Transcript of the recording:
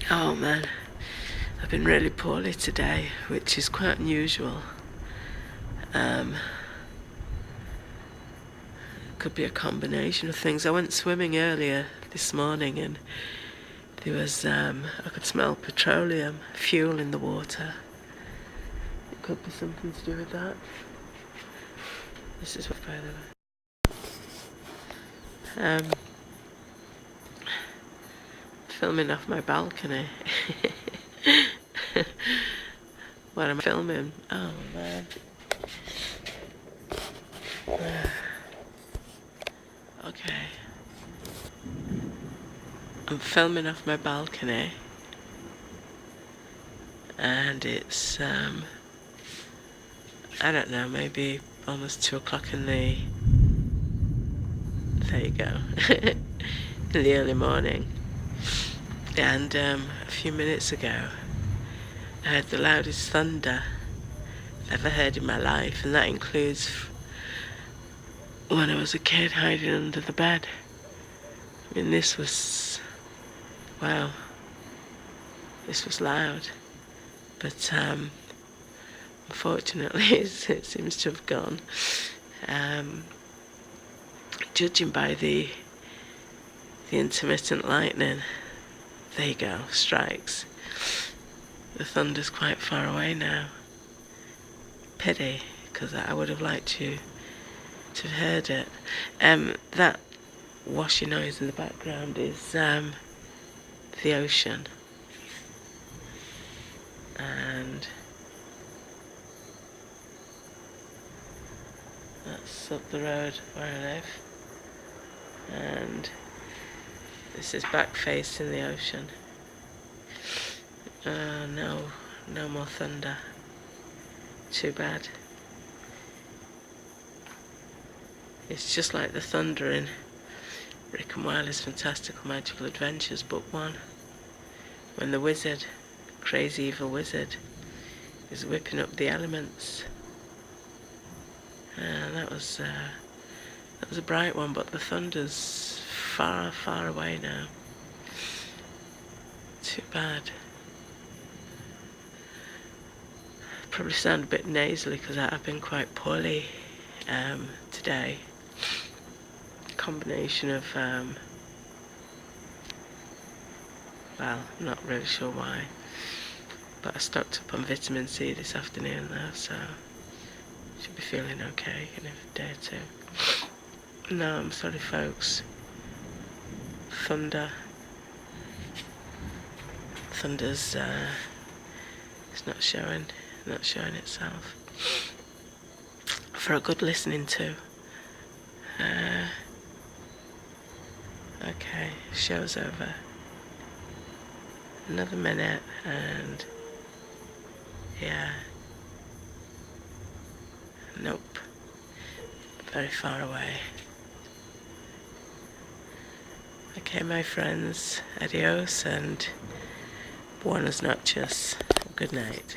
Oh man, I've been really poorly today, which is quite unusual. Could be a combination of things. I went swimming earlier this morning and there was, I could smell petroleum fuel in the water. It could be something to do with that. This is what, by the way. Filming off my balcony. What am I filming? Oh man. Okay. I'm filming off my balcony. And it's, I don't know, maybe almost 2 o'clock in the... There you go. In the early morning. And a few minutes ago, I heard the loudest thunder I've ever heard in my life, and that includes when I was a kid hiding under the bed. I mean, this was, wow, this was loud, but unfortunately it seems to have gone. Judging by the intermittent lightning, there you go, strikes. The thunder's quite far away now. Pity, because I would have liked to have heard it. That washing noise in the background is the ocean. And that's up the road where I live. And this is back facing the ocean. No more thunder. Too bad. It's just like the thunder in Rick and Morty's Fantastical Magical Adventures, Book 1, when the wizard, crazy evil wizard, is whipping up the elements. That was a bright one, but the thunder's far, far away now. Too bad. Probably sound a bit nasally because I've been quite poorly today. Combination of, well, I'm not really sure why, but I stocked up on vitamin C this afternoon though, so should be feeling okay in a day or two. No, I'm sorry folks. Thunder's it's not showing itself for a good listening to. Okay, show's over. Another minute and yeah. Nope. Very far away. Okay, my friends, adios and buenas noches. Good night.